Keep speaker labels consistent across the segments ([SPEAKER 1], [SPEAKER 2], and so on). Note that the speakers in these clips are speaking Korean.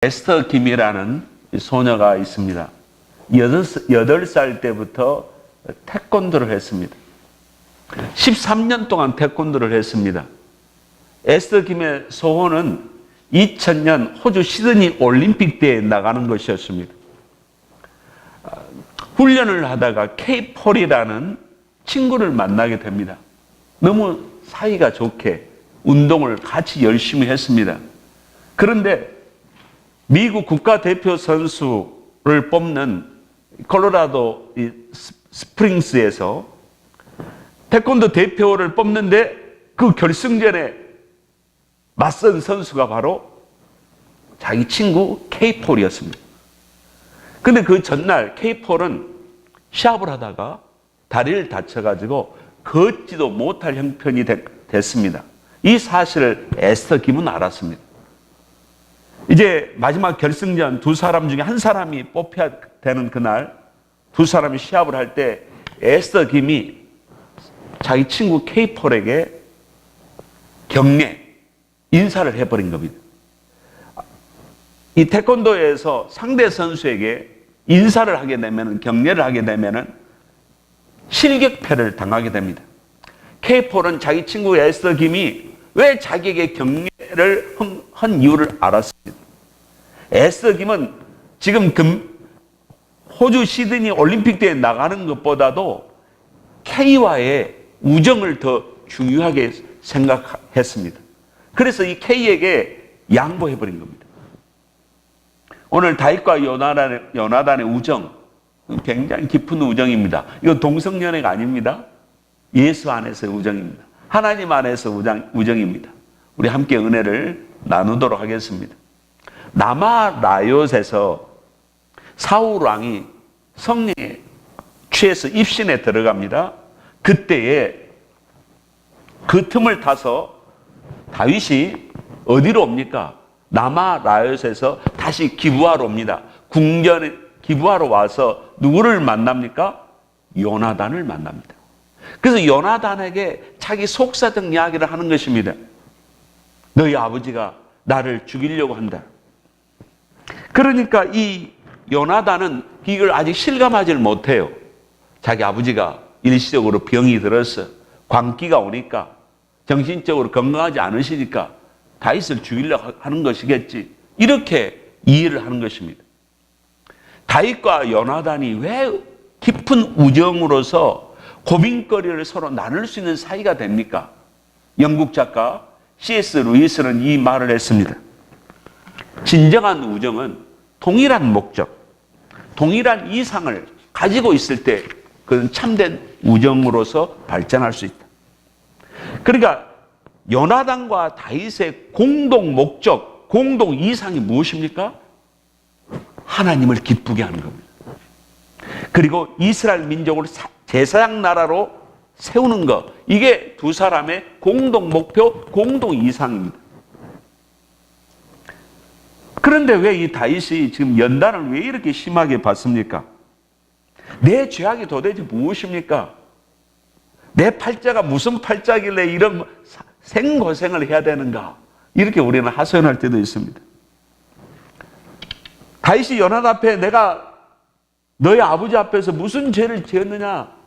[SPEAKER 1] 에스터 김이라는 소녀가 있습니다. 8살 때부터 태권도를 했습니다. 13년 동안 태권도를 했습니다. 에스터 김의 소원은 2000년 호주 시드니 올림픽 대회에 나가는 것이었습니다. 훈련을 하다가 K-폴이라는 친구를 만나게 됩니다. 너무 사이가 좋게 운동을 같이 열심히 했습니다. 그런데 미국 국가대표 선수를 뽑는 콜로라도 스프링스에서 태권도 대표를 뽑는데 그 결승전에 맞선 선수가 바로 자기 친구 K-폴이었습니다. 근데 그 전날 K-폴은 시합을 하다가 다리를 다쳐가지고 걷지도 못할 형편이 됐습니다. 이 사실을 에스터 김은 알았습니다. 이제 마지막 결승전 두 사람 중에 한 사람이 뽑혀야 되는 그날 두 사람이 시합을 할 때 에스터 김이 자기 친구 K-폴에게 경례, 인사를 해버린 겁니다. 이 태권도에서 상대 선수에게 인사를 하게 되면, 경례를 하게 되면 실격패를 당하게 됩니다. K-폴은 자기 친구 에스터 김이 왜 자기에게 경례를 한 이유를 알았습니다. 에스터 김은 지금 호주 시드니 올림픽 대회에 나가는 것보다도 K와의 우정을 더 중요하게 생각했습니다. 그래서 이 K에게 양보해버린 겁니다. 오늘 다윗과 요나단의 우정, 굉장히 깊은 우정입니다. 이거 동성연애가 아닙니다. 예수 안에서의 우정입니다. 하나님 안에서 우정입니다. 우리 함께 은혜를 나누도록 하겠습니다. 남아라요스에서 사울 왕이 성령에 취해서 입신에 들어갑니다. 그때에 그 틈을 타서 다윗이 어디로 옵니까? 남아라요스에서 다시 기브아로 옵니다. 궁전에 기브아로 와서 누구를 만납니까? 요나단을 만납니다. 그래서 요나단에게 자기 속사정 이야기를 하는 것입니다. 너희 아버지가 나를 죽이려고 한다. 그러니까 이 요나단은 이걸 아직 실감하지를 못해요. 자기 아버지가 일시적으로 병이 들어서 광기가 오니까 정신적으로 건강하지 않으시니까 다윗을 죽이려고 하는 것이겠지. 이렇게 이해를 하는 것입니다. 다윗과 요나단이 왜 깊은 우정으로서 고민거리를 서로 나눌 수 있는 사이가 됩니까? 영국 작가 C.S. 루이스는 이 말을 했습니다. 진정한 우정은 동일한 목적, 동일한 이상을 가지고 있을 때 그건 참된 우정으로서 발전할 수 있다. 그러니까 요나단과 다윗의 공동 목적, 공동 이상이 무엇입니까? 하나님을 기쁘게 하는 겁니다. 그리고 이스라엘 민족을 제사장 나라로 세우는 것, 이게 두 사람의 공동 목표, 공동 이상입니다. 그런데 왜 이 다윗이 지금 연단을 왜 이렇게 심하게 받습니까? 내 죄악이 도대체 무엇입니까? 내 팔자가 무슨 팔자길래 이런 생고생을 해야 되는가? 이렇게 우리는 하소연할 때도 있습니다. 다윗이 요나단 앞에 내가 너희 아버지 앞에서 무슨 죄를 지었느냐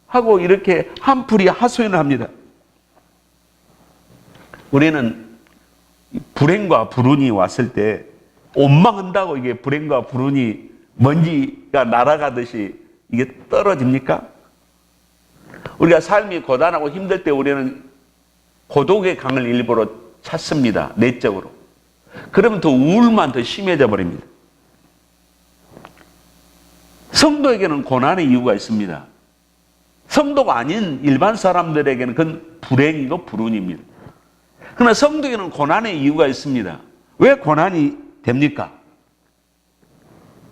[SPEAKER 1] 하고 이렇게 한풀이 하소연을 합니다. 우리는 불행과 불운이 왔을 때 원망한다고 이게 불행과 불운이 먼지가 날아가듯이 이게 떨어집니까? 우리가 삶이 고단하고 힘들 때 우리는 고독의 강을 일부러 찾습니다. 내적으로. 그러면 더 우울만 더 심해져 버립니다. 성도에게는 고난의 이유가 있습니다. 성도가 아닌 일반 사람들에게는 그건 불행이고 불운입니다. 그러나 성도에게는 고난의 이유가 있습니다. 왜 고난이 됩니까?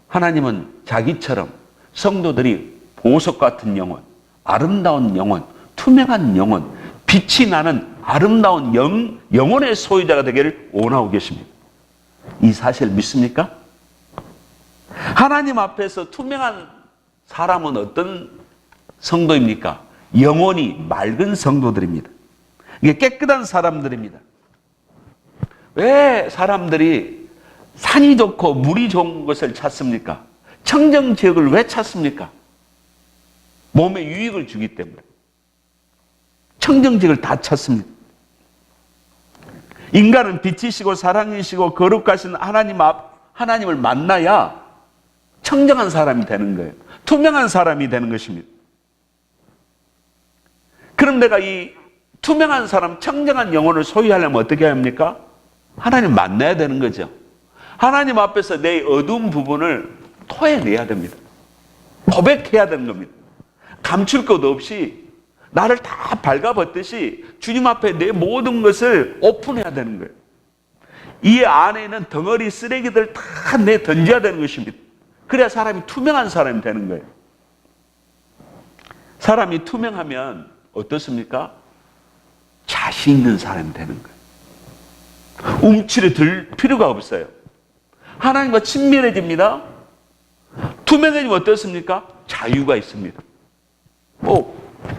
[SPEAKER 1] 하나님은 자기처럼 성도들이 보석 같은 영혼, 아름다운 영혼, 투명한 영혼, 빛이 나는 아름다운 영혼의 소유자가 되기를 원하고 계십니다. 이 사실 믿습니까? 하나님 앞에서 투명한 사람은 어떤 성도입니까? 영혼이 맑은 성도들입니다. 이게 깨끗한 사람들입니다. 왜 사람들이 산이 좋고 물이 좋은 것을 찾습니까? 청정 지역을 왜 찾습니까? 몸에 유익을 주기 때문에. 청정 지역을 다 찾습니다. 인간은 빛이시고 사랑이시고 거룩하신 하나님을 만나야 청정한 사람이 되는 거예요. 투명한 사람이 되는 것입니다. 그럼 내가 이 투명한 사람, 청정한 영혼을 소유하려면 어떻게 해야 합니까? 하나님 만나야 되는 거죠. 하나님 앞에서 내 어두운 부분을 토해내야 됩니다. 고백해야 되는 겁니다. 감출 것 없이 나를 다 발가벗듯이 주님 앞에 내 모든 것을 오픈해야 되는 거예요. 이 안에는 덩어리 쓰레기들 다 내 던져야 되는 것입니다. 그래야 사람이 투명한 사람이 되는 거예요. 사람이 투명하면 어떻습니까? 자신 있는 사람이 되는 거예요. 움츠려 들 필요가 없어요. 하나님과 친밀해집니다. 투명해지면 어떻습니까? 자유가 있습니다.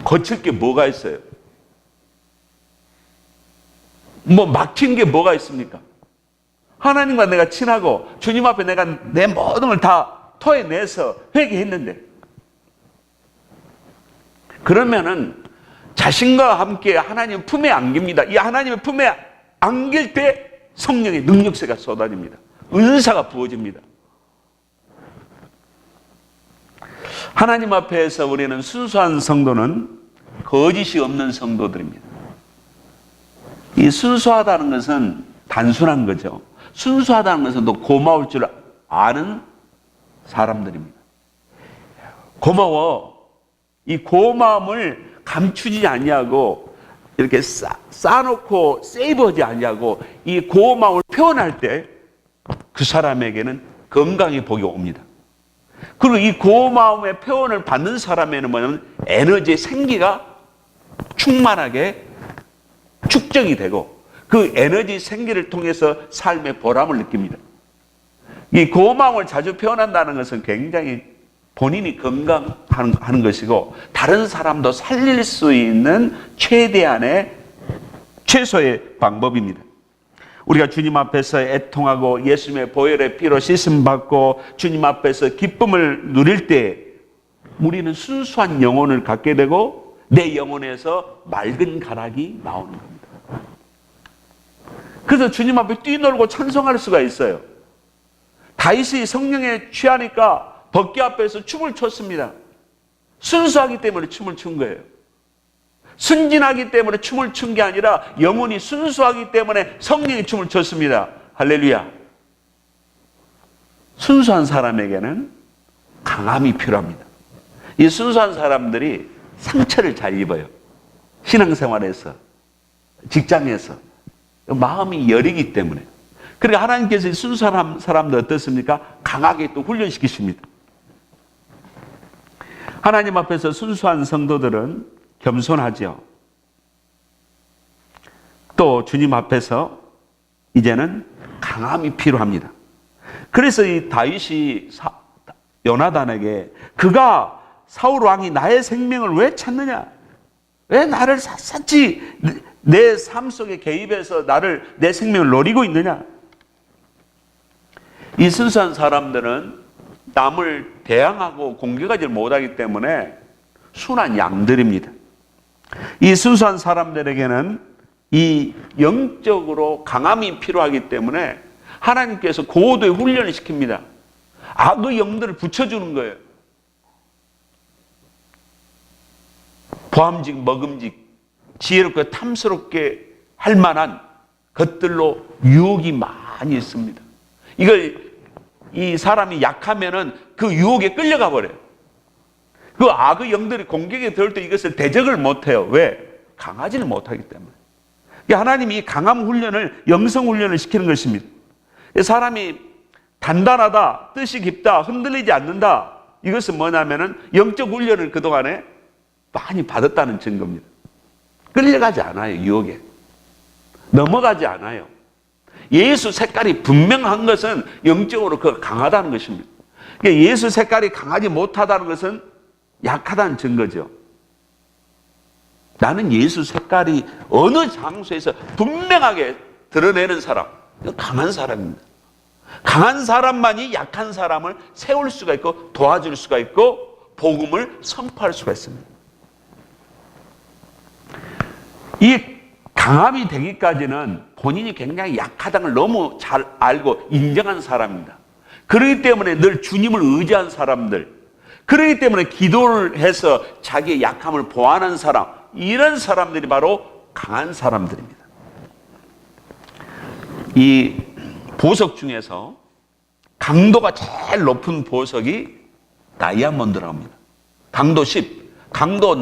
[SPEAKER 1] 거칠 게 뭐가 있어요? 막힌 게 뭐가 있습니까? 하나님과 내가 친하고 주님 앞에 내가 내 모든 걸 다 토해내서 회개했는데, 그러면은 자신과 함께 하나님 품에 안깁니다. 이 하나님의 품에 안길 때 성령의 능력세가 쏟아집니다. 은사가 부어집니다. 하나님 앞에서 우리는 순수한 성도는 거짓이 없는 성도들입니다. 이 순수하다는 것은 단순한 거죠. 순수하다는 것은 또 고마울 줄 아는 사람들입니다. 고마워. 이 고마움을 감추지 아니하고 이렇게 쌓아놓고 세이브하지 아니하고 이 고마움을 표현할 때 그 사람에게는 건강의 복이 옵니다. 그리고 이 고마움의 표현을 받는 사람에는 뭐냐면 에너지의 생기가 충만하게 축적이 되고 그 에너지 생기를 통해서 삶의 보람을 느낍니다. 이 고마움을 자주 표현한다는 것은 굉장히 본인이 건강하는 것이고 다른 사람도 살릴 수 있는 최소의 방법입니다. 우리가 주님 앞에서 애통하고 예수님의 보혈의 피로 씻음 받고 주님 앞에서 기쁨을 누릴 때 우리는 순수한 영혼을 갖게 되고 내 영혼에서 맑은 가락이 나오는 겁니다. 그래서 주님 앞에 뛰놀고 찬송할 수가 있어요. 다윗이 성령에 취하니까 법궤 앞에서 춤을 췄습니다. 순수하기 때문에 춤을 춘 거예요. 순진하기 때문에 춤을 춘 게 아니라 영혼이 순수하기 때문에 성령이 춤을 췄습니다. 할렐루야. 순수한 사람에게는 강함이 필요합니다. 이 순수한 사람들이 상처를 잘 입어요. 신앙생활에서, 직장에서. 마음이 여리기 때문에. 그러니까 하나님께서 순수한 사람들 어떻습니까? 강하게 또 훈련시키십니다. 하나님 앞에서 순수한 성도들은 겸손하죠. 또 주님 앞에서 이제는 강함이 필요합니다. 그래서 이 다윗이 요나단에게 그가 사울 왕이 나의 생명을 왜 찾느냐? 왜 나를 샅샅이 내 삶 속에 개입해서 내 생명을 노리고 있느냐? 이 순수한 사람들은 남을 대항하고 공격하지 못하기 때문에 순한 양들입니다. 이 순수한 사람들에게는 이 영적으로 강함이 필요하기 때문에 하나님께서 고도의 훈련을 시킵니다. 악의 영들을 붙여주는 거예요. 보암직, 먹음직, 지혜롭고 탐스럽게 할 만한 것들로 유혹이 많이 있습니다. 이 사람이 약하면은 그 유혹에 끌려가 버려요. 그 악의 영들이 공격에 들을 때 이것을 대적을 못해요. 왜? 강하지를 못하기 때문에. 하나님이 이 강함 훈련을, 영성 훈련을 시키는 것입니다. 사람이 단단하다, 뜻이 깊다, 흔들리지 않는다. 이것은 뭐냐면은 영적 훈련을 그동안에 많이 받았다는 증거입니다. 끌려가지 않아요, 유혹에. 넘어가지 않아요. 예수 색깔이 분명한 것은 영적으로 그 강하다는 것입니다. 예수 색깔이 강하지 못하다는 것은 약하다는 증거죠. 나는 예수 색깔이 어느 장소에서 분명하게 드러내는 사람, 강한 사람입니다. 강한 사람만이 약한 사람을 세울 수가 있고 도와줄 수가 있고 복음을 선포할 수가 있습니다. 이 강함이 되기까지는 본인이 굉장히 약하다는 걸 너무 잘 알고 인정한 사람입니다. 그렇기 때문에 늘 주님을 의지한 사람들, 그렇기 때문에 기도를 해서 자기의 약함을 보완한 사람, 이런 사람들이 바로 강한 사람들입니다. 이 보석 중에서 강도가 제일 높은 보석이 다이아몬드라고 합니다. 강도 10, 강도 9,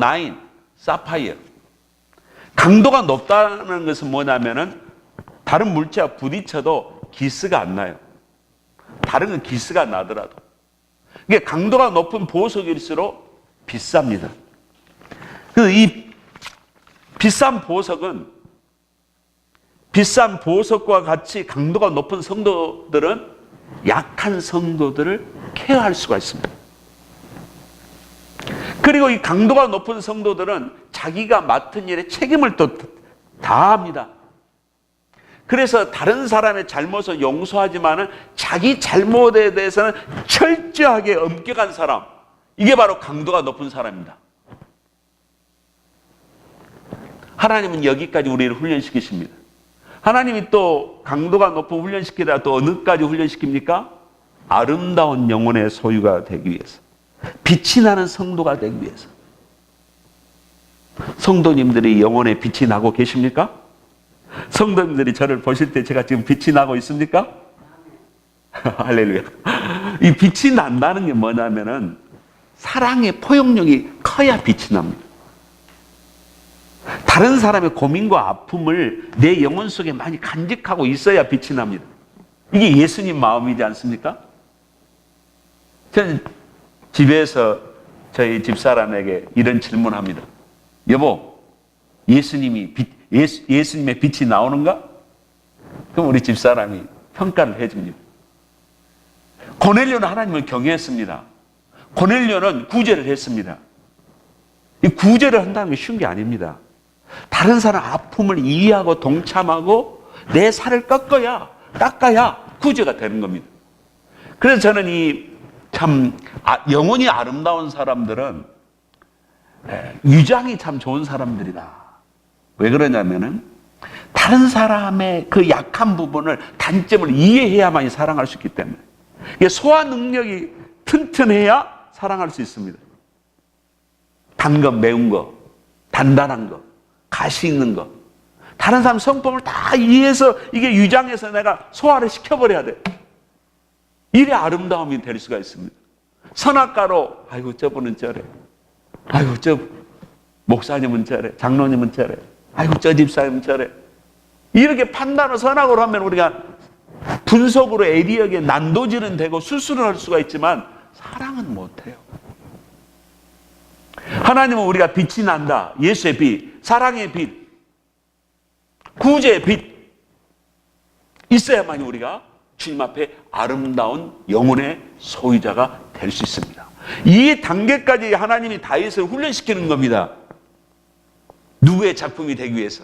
[SPEAKER 1] 사파이어. 강도가 높다는 것은 뭐냐면은 다른 물체와 부딪혀도 기스가 안 나요. 다른 건 기스가 나더라도. 이게 강도가 높은 보석일수록 비쌉니다. 그래서 이 비싼 보석과 같이 강도가 높은 성도들은 약한 성도들을 케어할 수가 있습니다. 그리고 이 강도가 높은 성도들은 자기가 맡은 일에 책임을 또 다합니다. 그래서 다른 사람의 잘못을 용서하지만은 자기 잘못에 대해서는 철저하게 엄격한 사람, 이게 바로 강도가 높은 사람입니다. 하나님은 여기까지 우리를 훈련시키십니다. 하나님이 또 강도가 높은 훈련시키다 또 어느까지 훈련시킵니까? 아름다운 영혼의 소유가 되기 위해서, 빛이 나는 성도가 되기 위해서. 성도님들이 영혼에 빛이 나고 계십니까? 성도님들이 저를 보실 때 제가 지금 빛이 나고 있습니까? 할렐루야. 이 빛이 난다는 게 뭐냐면은 사랑의 포용력이 커야 빛이 납니다. 다른 사람의 고민과 아픔을 내 영혼 속에 많이 간직하고 있어야 빛이 납니다. 이게 예수님 마음이지 않습니까? 저는 집에서 저희 집사람에게 이런 질문합니다. 여보, 예수님의 빛이 나오는가? 그럼 우리 집사람이 평가를 해줍니다. 고넬료는 하나님을 경외했습니다. 고넬료는 구제를 했습니다. 이 구제를 한다는 게 쉬운 게 아닙니다. 다른 사람 아픔을 이해하고 동참하고 내 살을 깎아야 구제가 되는 겁니다. 그래서 저는 영혼이 아름다운 사람들은 위장이 참 좋은 사람들이다. 왜 그러냐면은 다른 사람의 그 약한 부분을, 단점을 이해해야만이 사랑할 수 있기 때문에. 소화 능력이 튼튼해야 사랑할 수 있습니다. 단 거, 매운 거, 단단한 거, 가시 있는 거. 다른 사람 성품을 다 이해해서 이게 위장해서 내가 소화를 시켜버려야 돼. 이래 아름다움이 될 수가 있습니다. 선악과로, 아이고 저분은 저래, 아이고 저 목사님은 저래, 장로님은 저래, 아이고 저 집사님은 저래. 이렇게 판단을 선악으로 하면 우리가 분석으로 애리하게 난도질은 되고 수술을 할 수가 있지만 사랑은 못해요. 하나님은 우리가 빛이 난다. 예수의 빛, 사랑의 빛, 구제의 빛 있어야만 우리가 주님 앞에 아름다운 영혼의 소유자가 될 수 있습니다. 이 단계까지 하나님이 다윗을 훈련시키는 겁니다. 누구의 작품이 되기 위해서?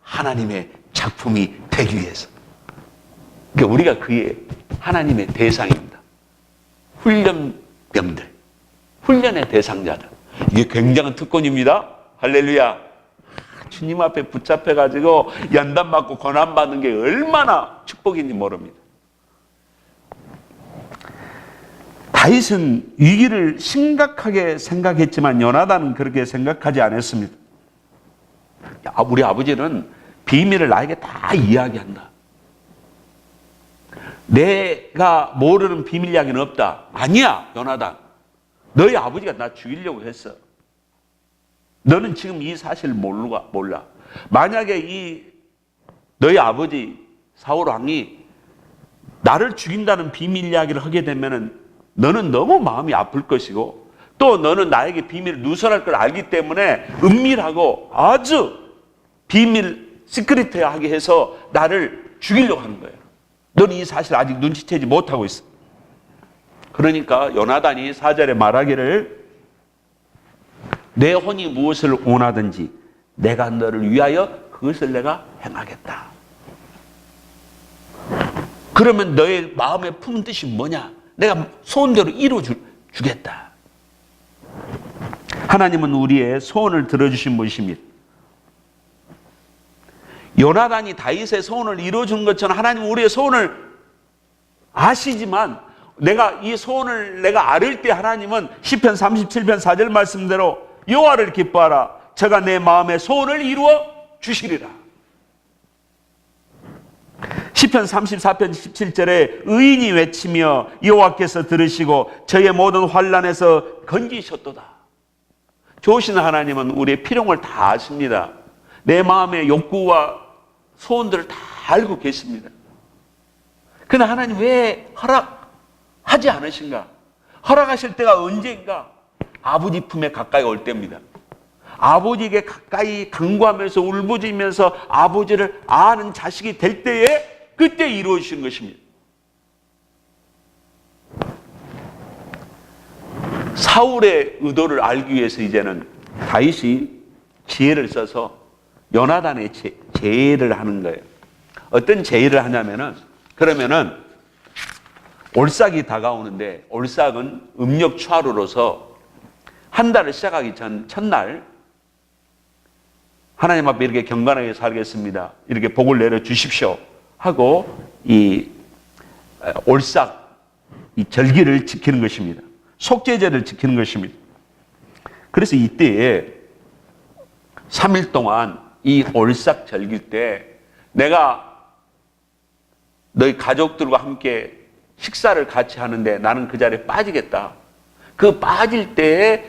[SPEAKER 1] 하나님의 작품이 되기 위해서. 그러니까 우리가 그의 하나님의 대상입니다. 훈련병들, 훈련의 대상자들. 이게 굉장한 특권입니다. 할렐루야. 주님 앞에 붙잡혀가지고 연단받고 고난받는 게 얼마나 축복인지 모릅니다. 다윗은 위기를 심각하게 생각했지만 요나단은 그렇게 생각하지 않았습니다. 우리 아버지는 비밀을 나에게 다 이야기한다. 내가 모르는 비밀 이야기는 없다. 아니야, 요나단. 너희 아버지가 나 죽이려고 했어. 너는 지금 이 사실을 몰라. 만약에 너희 아버지 사울 왕이 나를 죽인다는 비밀 이야기를 하게 되면은 너는 너무 마음이 아플 것이고, 또 너는 나에게 비밀을 누설할 걸 알기 때문에 은밀하고 아주 비밀 시크릿하게 해서 나를 죽이려고 하는 거예요. 너는 이 사실 아직 눈치채지 못하고 있어. 그러니까 요나단이 4절에 말하기를 내 혼이 무엇을 원하든지 내가 너를 위하여 그것을 내가 행하겠다. 그러면 너의 마음에 품은 뜻이 뭐냐? 내가 소원대로 이루어주겠다. 하나님은 우리의 소원을 들어주신 분이십니다. 요나단이 다윗의 소원을 이루어준 것처럼 하나님은 우리의 소원을 아시지만 내가 이 소원을 내가 아를 때 하나님은 시편 37편 4절 말씀대로 여호와를 기뻐하라. 저가 내 마음의 소원을 이루어 주시리라. 시편 34편 17절에 의인이 외치며 여호와께서 들으시고 저의 모든 환난에서 건지셨도다. 좋으신 하나님은 우리의 필요를 다 아십니다. 내 마음의 욕구와 소원들을 다 알고 계십니다. 그러나 하나님 왜 허락하지 않으신가? 허락하실 때가 언제인가? 아버지 품에 가까이 올 때입니다. 아버지에게 가까이 간구하면서 울부짖으면서 아버지를 아는 자식이 될 때에 그때 이루어지신 것입니다. 사울의 의도를 알기 위해서 이제는 다윗이 지혜를 써서 요나단의 제의를 하는 거예요. 어떤 제의를 하냐면은 그러면은 올삭이 다가오는데 올삭은 음력 추하루로서 한 달을 시작하기 전 첫날 하나님 앞에 이렇게 경건하게 살겠습니다. 이렇게 복을 내려 주십시오 하고 이 올삭 이 절기를 지키는 것입니다. 속죄제를 지키는 것입니다. 그래서 이때에 3일 동안 이 올삭 절기 때 내가 너희 가족들과 함께 식사를 같이 하는데 나는 그 자리에 빠지겠다. 그 빠질 때에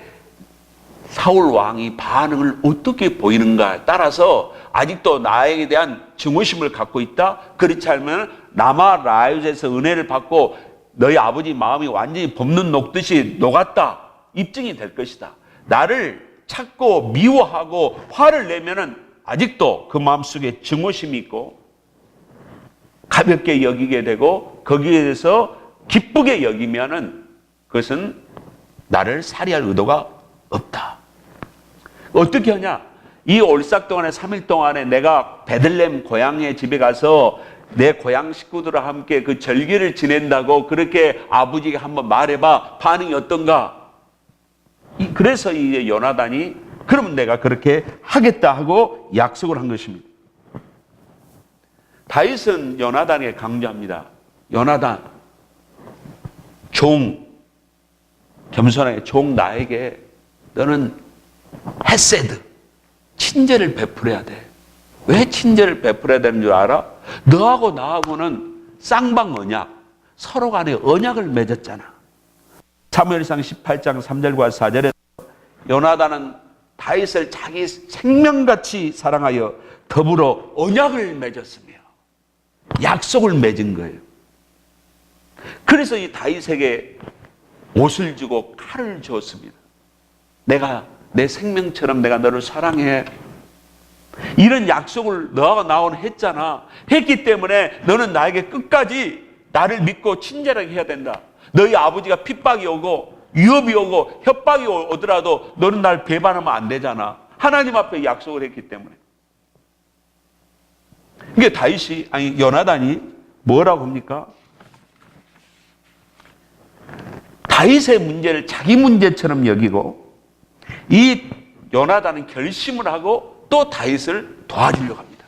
[SPEAKER 1] 사울 왕이 반응을 어떻게 보이는가에 따라서 아직도 나에게 대한 증오심을 갖고 있다. 그렇지 않으면 라마 라윗에서 은혜를 받고 너희 아버지 마음이 완전히 볶는 녹듯이 녹았다. 입증이 될 것이다. 나를 찾고 미워하고 화를 내면은 아직도 그 마음속에 증오심이 있고 가볍게 여기게 되고 거기에 대해서 기쁘게 여기면은 그것은 나를 살해할 의도가 없다. 어떻게 하냐? 이 올삭 동안에 3일 동안에 내가 베들레헴 고향의 집에 가서 내 고향 식구들과 함께 그 절기를 지낸다고 그렇게 아버지가 한번 말해봐. 반응이 어떤가? 그래서 이제 요나단이 그러면 내가 그렇게 하겠다 하고 약속을 한 것입니다. 다윗은 요나단에게 강조합니다. 요나단, 겸손하게 나에게 너는 헤세드, 친절을 베풀어야 돼. 왜 친절을 베풀어야 되는 줄 알아? 너하고 나하고는 쌍방 언약, 서로 간에 언약을 맺었잖아. 사무엘상 18장 3절과 4절에 요나단은 다윗을 자기 생명같이 사랑하여 더불어 언약을 맺었으며 약속을 맺은 거예요. 그래서 이 다윗에게 옷을 주고 칼을 주었습니다. 내가 내 생명처럼 내가 너를 사랑해. 이런 약속을 너하고 나하고는 했잖아. 했기 때문에 너는 나에게 끝까지 나를 믿고 친절하게 해야 된다. 너희 아버지가 핍박이 오고 위협이 오고 협박이 오더라도 너는 날 배반하면 안 되잖아. 하나님 앞에 약속을 했기 때문에. 이게 요나단이 뭐라고 합니까? 다윗의 문제를 자기 문제처럼 여기고 이 요나단은 결심을 하고 또 다윗을 도와주려고 합니다.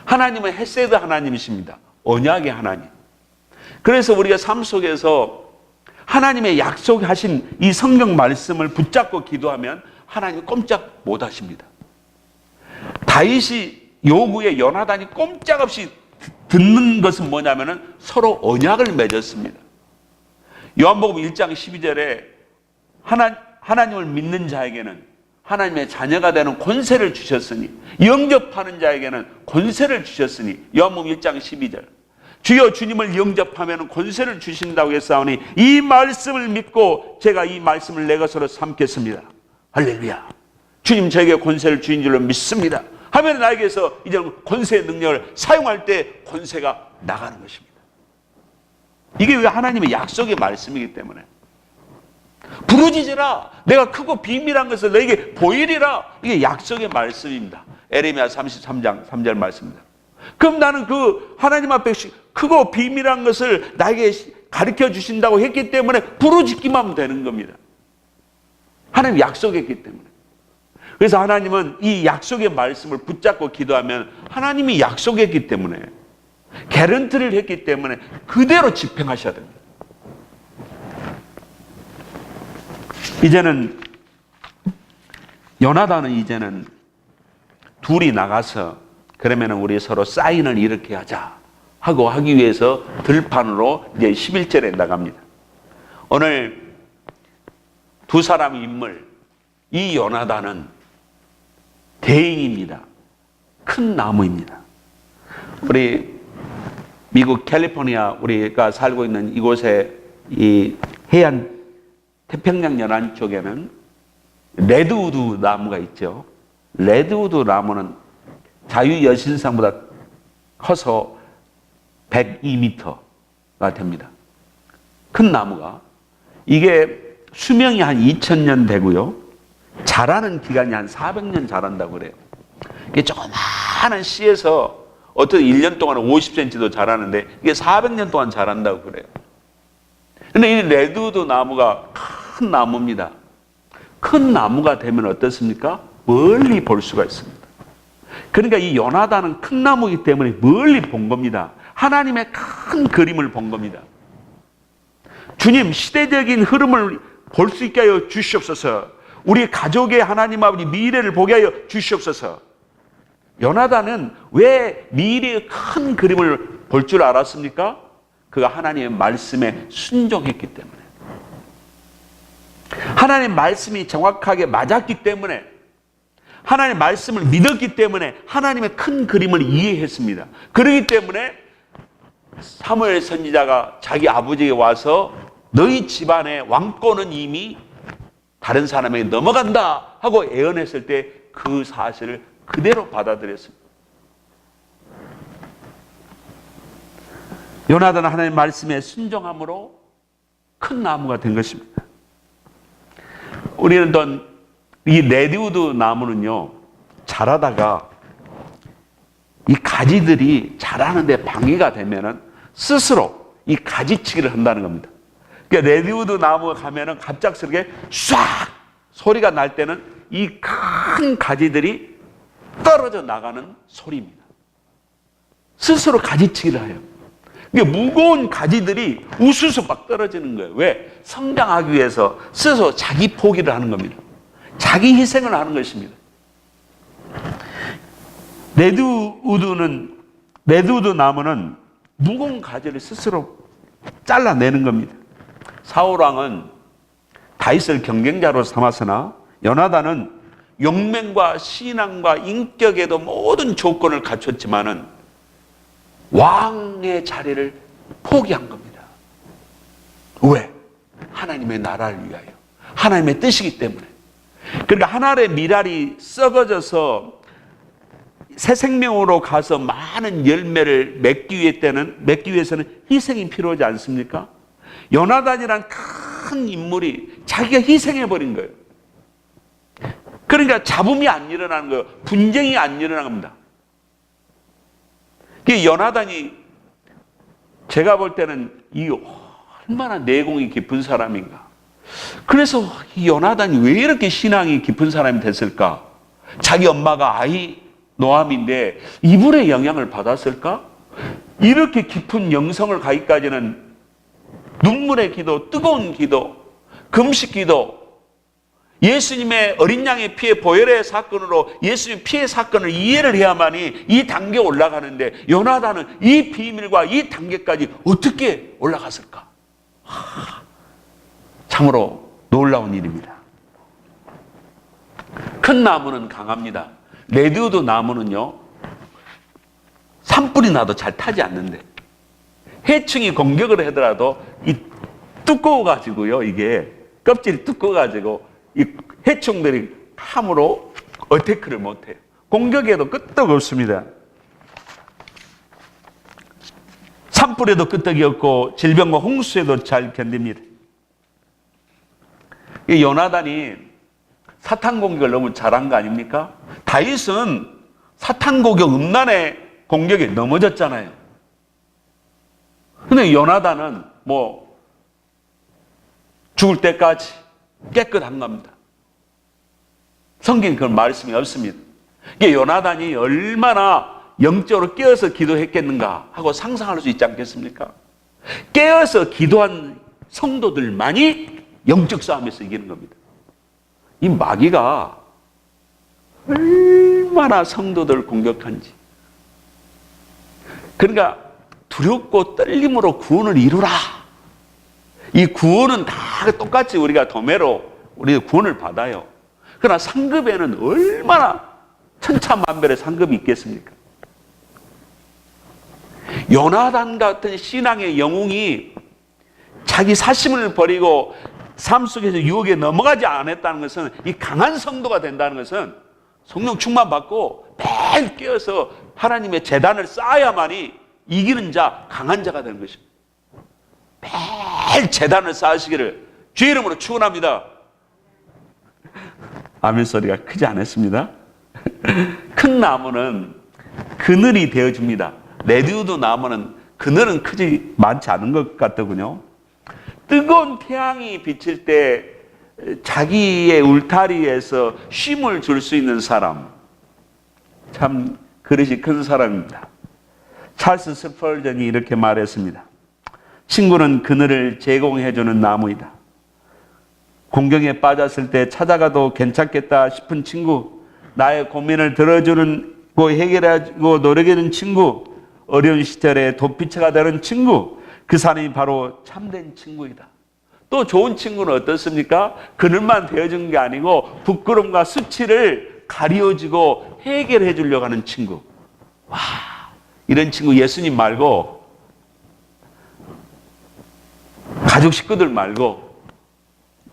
[SPEAKER 1] 하나님은 헤세드 하나님이십니다. 언약의 하나님. 그래서 우리가 삶 속에서 하나님의 약속하신 이 성경 말씀을 붙잡고 기도하면 하나님은 꼼짝 못 하십니다. 다윗이 요구에 요나단이 꼼짝없이 듣는 것은 뭐냐면은 서로 언약을 맺었습니다. 요한복음 1장 12절에 하나님을 믿는 자에게는 하나님의 자녀가 되는 권세를 주셨으니 영접하는 자에게는 권세를 주셨으니 요한복음 1장 12절 주여 주님을 영접하면 권세를 주신다고 했사오니 이 말씀을 믿고 제가 이 말씀을 내 것으로 삼겠습니다. 할렐루야. 주님 저에게 권세를 주신 줄로 믿습니다 하면 나에게서 이제 권세의 능력을 사용할 때 권세가 나가는 것입니다. 이게 왜 하나님의 약속의 말씀이기 때문에 부르짖으라 내가 크고 비밀한 것을 너에게 보이리라. 이게 약속의 말씀입니다. 에레미야 33장 3절 말씀입니다. 그럼 나는 그 하나님 앞에 크고 비밀한 것을 나에게 가르쳐 주신다고 했기 때문에 부르짖기만 하면 되는 겁니다. 하나님 약속했기 때문에. 그래서 하나님은 이 약속의 말씀을 붙잡고 기도하면 하나님이 약속했기 때문에, 개런티를 했기 때문에 그대로 집행하셔야 됩니다. 이제는 요나단은 이제는 둘이 나가서 그러면 우리 서로 사인을 이렇게 하자 하고 하기 위해서 들판으로 이제 11절에 나갑니다. 오늘 두 사람의 인물, 이 요나단은 대인입니다. 큰 나무입니다. 우리 미국 캘리포니아 우리가 살고 있는 이곳에 이 해안 태평양 연안 쪽에는 레드우드 나무가 있죠. 레드우드 나무는 자유여신상보다 커서 102m가 됩니다. 큰 나무가. 이게 수명이 한 2000년 되고요. 자라는 기간이 한 400년 자란다고 그래요. 이게 조그마한 씨에서 어떤 1년 동안 50cm도 자라는데 이게 400년 동안 자란다고 그래요. 근데 이 레드우드 나무가 큰 나무입니다. 큰 나무가 되면 어떻습니까? 멀리 볼 수가 있습니다. 그러니까 이 요나단은 큰 나무이기 때문에 멀리 본 겁니다. 하나님의 큰 그림을 본 겁니다. 주님, 시대적인 흐름을 볼 수 있게 하여 주시옵소서. 우리 가족의 하나님 아버지 미래를 보게 하여 주시옵소서. 요나단은 왜 미래의 큰 그림을 볼 줄 알았습니까? 그가 하나님의 말씀에 순종했기 때문에. 하나님의 말씀이 정확하게 맞았기 때문에, 하나님의 말씀을 믿었기 때문에 하나님의 큰 그림을 이해했습니다. 그렇기 때문에 사무엘 선지자가 자기 아버지에게 와서 너희 집안의 왕권은 이미 다른 사람에게 넘어간다 하고 예언했을 때 그 사실을 그대로 받아들였습니다. 요나단은 하나님의 말씀에 순종함으로 큰 나무가 된 것입니다. 우리는 또 이 레드우드 나무는요, 자라다가 이 가지들이 자라는데 방해가 되면은 스스로 이 가지치기를 한다는 겁니다. 그러니까 레드우드 나무가 가면은 갑작스럽게 唰 소리가 날 때는 이 큰 가지들이 떨어져 나가는 소리입니다. 스스로 가지치기를 해요. 그러니까 무거운 가지들이 우수수 막 떨어지는 거예요. 왜? 성장하기 위해서 스스로 자기 포기를 하는 겁니다. 자기 희생을 하는 것입니다. 레드우드 나무는 무거운 가지를 스스로 잘라내는 겁니다. 사울왕은 다윗을 경쟁자로 삼았으나 요나단은 용맹과 신앙과 인격에도 모든 조건을 갖췄지만은 왕의 자리를 포기한 겁니다. 왜? 하나님의 나라를 위하여. 하나님의 뜻이기 때문에. 그러니까 하나의 미랄이 썩어져서 새 생명으로 가서 많은 열매를 맺기 위해서는 희생이 필요하지 않습니까? 요나단이란 큰 인물이 자기가 희생해버린 거예요. 그러니까 잡음이 안 일어나는 거예요. 분쟁이 안 일어나는 겁니다. 요나단이 제가 볼 때는 이 얼마나 내공이 깊은 사람인가. 그래서 이 요나단이 왜 이렇게 신앙이 깊은 사람이 됐을까? 자기 엄마가 아이 노함인데 이불의 영향을 받았을까? 이렇게 깊은 영성을 가기까지는 눈물의 기도, 뜨거운 기도, 금식 기도, 예수님의 어린 양의 피의 보혈의 사건으로 예수님의 피의 사건을 이해를 해야만이 이 단계에 올라가는데 요나단은 이 비밀과 이 단계까지 어떻게 올라갔을까? 참으로 놀라운 일입니다. 큰 나무는 강합니다. 레드우드 나무는요, 산불이 나도 잘 타지 않는데 해충이 공격을 하더라도 이 두꺼워가지고요, 이게 껍질이 두꺼워가지고 이 해충들이 함으로 어태크를 못해요. 공격에도 끄떡 없습니다. 산불에도 끄떡이 없고 질병과 홍수에도 잘 견딥니다. 이 요나단이 사탄 공격을 너무 잘한 거 아닙니까? 다윗은 사탄 공격 음란의 공격에 넘어졌잖아요. 근데 요나단은 죽을 때까지 깨끗한 겁니다. 성경에 그런 말씀이 없습니다. 이게 요나단이 얼마나 영적으로 깨어서 기도했겠는가 하고 상상할 수 있지 않겠습니까? 깨어서 기도한 성도들만이 영적 싸움에서 이기는 겁니다. 이 마귀가 얼마나 성도들을 공격한지. 그러니까 두렵고 떨림으로 구원을 이루라. 이 구원은 다 똑같이 우리가 도매로 우리가 구원을 받아요. 그러나 상급에는 얼마나 천차만별의 상급이 있겠습니까? 요나단 같은 신앙의 영웅이 자기 사심을 버리고 삶 속에서 유혹에 넘어가지 않았다는 것은, 이 강한 성도가 된다는 것은 성령 충만 받고 매일 깨어서 하나님의 제단을 쌓아야만이 이기는 자, 강한 자가 되는 것입니다. 매일 제단을 쌓으시기를 주의 이름으로 축원합니다. 아멘 소리가 크지 않았습니다. 큰 나무는 그늘이 되어줍니다. 레드우드 나무는 그늘은 크지 많지 않은 것 같더군요. 뜨거운 태양이 비칠 때 자기의 울타리에서 쉼을 줄 수 있는 사람, 참 그릇이 큰 사람입니다. 찰스 스펄전이 이렇게 말했습니다. 친구는 그늘을 제공해주는 나무이다. 공경에 빠졌을 때 찾아가도 괜찮겠다 싶은 친구, 나의 고민을 들어주고 해결하고 노력하는 친구, 어려운 시절에 도피처가 되는 친구, 그 사람이 바로 참된 친구이다. 또 좋은 친구는 어떻습니까? 그늘만 되어준 게 아니고 부끄러움과 수치를 가리워주고 해결해 주려고 하는 친구. 와, 이런 친구 예수님 말고, 가족 식구들 말고,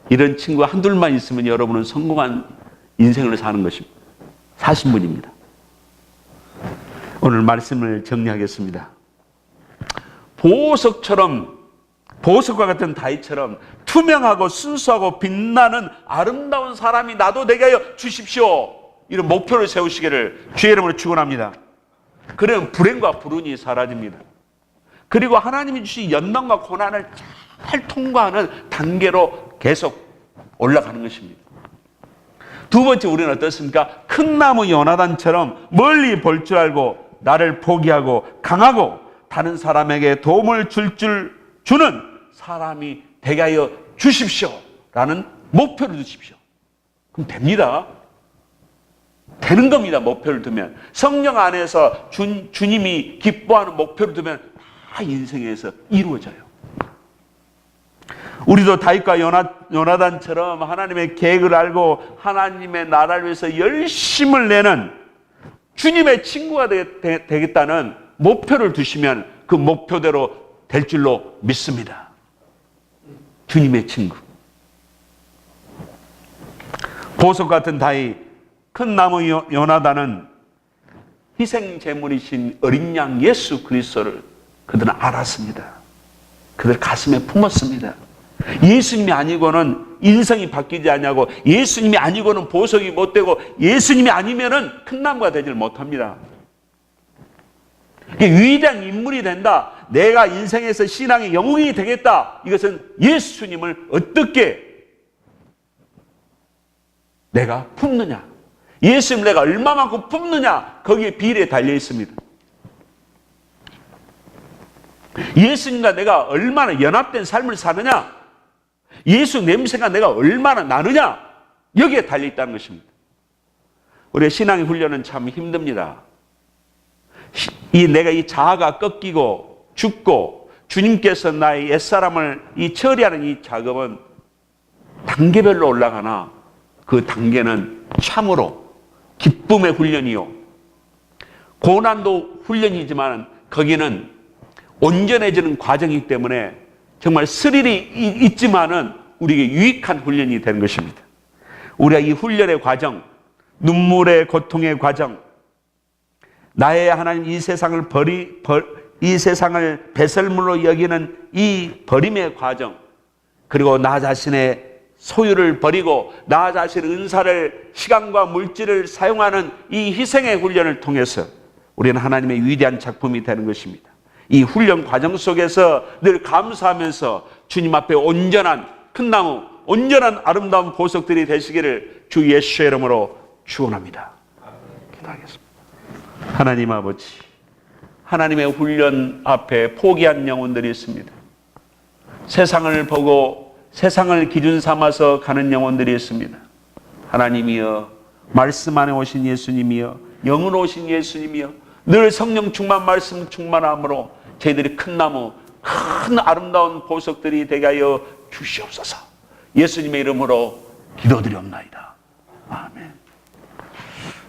[SPEAKER 1] 이런 친구 한둘만 있으면 여러분은 성공한 인생을 사는 것입니다. 사신 분입니다. 오늘 말씀을 정리하겠습니다. 보석과 같은 다윗처럼 투명하고 순수하고 빛나는 아름다운 사람이 나도 되게 하여 주십시오. 이런 목표를 세우시기를 주의 이름으로 축원합니다. 그러면 불행과 불운이 사라집니다. 그리고 하나님이 주신 연단과 고난을 잘 통과하는 단계로 계속 올라가는 것입니다. 두 번째, 우리는 어떻습니까? 큰 나무 요나단처럼 멀리 볼 줄 알고 나를 포기하고 강하고 다른 사람에게 도움을 주는 사람이 되게 하여 주십시오 라는 목표를 두십시오. 그럼 됩니다. 되는 겁니다. 목표를 두면. 성령 안에서 주님이 기뻐하는 목표를 두면 다 인생에서 이루어져요. 우리도 다윗과 요나단처럼 하나님의 계획을 알고 하나님의 나라를 위해서 열심을 내는 주님의 친구가 되겠다는 목표를 두시면 그 목표대로 될 줄로 믿습니다. 주님의 친구. 보석 같은 다윗, 큰 나무 요나단은 희생 제물이신 어린 양 예수 그리스도를 그들은 알았습니다. 그들 가슴에 품었습니다. 예수님이 아니고는 인생이 바뀌지 않냐고, 예수님이 아니고는 보석이 못 되고, 예수님이 아니면은 큰 나무가 되질 못합니다. 위대한 인물이 된다, 내가 인생에서 신앙의 영웅이 되겠다, 이것은 예수님을 어떻게 내가 품느냐, 예수님을 내가 얼마만큼 품느냐, 거기에 비례에 달려 있습니다. 예수님과 내가 얼마나 연합된 삶을 사느냐, 예수 냄새가 내가 얼마나 나느냐, 여기에 달려 있다는 것입니다. 우리의 신앙의 훈련은 참 힘듭니다. 내가 이 자아가 꺾이고 죽고 주님께서 나의 옛사람을 처리하는 이 작업은 단계별로 올라가나 그 단계는 참으로 기쁨의 훈련이요, 고난도 훈련이지만 거기는 온전해지는 과정이기 때문에 정말 스릴이 있지만은 우리에게 유익한 훈련이 되는 것입니다. 우리가 이 훈련의 과정, 눈물의 고통의 과정, 나의 하나님 이 세상을 이 세상을 배설물로 여기는 이 버림의 과정, 그리고 나 자신의 소유를 버리고 나 자신의 은사를, 시간과 물질을 사용하는 이 희생의 훈련을 통해서 우리는 하나님의 위대한 작품이 되는 것입니다. 이 훈련 과정 속에서 늘 감사하면서 주님 앞에 온전한 큰 나무, 온전한 아름다운 보석들이 되시기를 주 예수의 이름으로 축원합니다. 기도하겠습니다. 하나님 아버지, 하나님의 훈련 앞에 포기한 영혼들이 있습니다. 세상을 보고 세상을 기준 삼아서 가는 영혼들이 있습니다. 하나님이여, 말씀 안에 오신 예수님이여, 영으로 오신 예수님이여, 늘 성령 충만, 말씀 충만함으로 저희들이 큰 나무, 큰 아름다운 보석들이 되게 하여 주시옵소서. 예수님의 이름으로 기도드리옵나이다.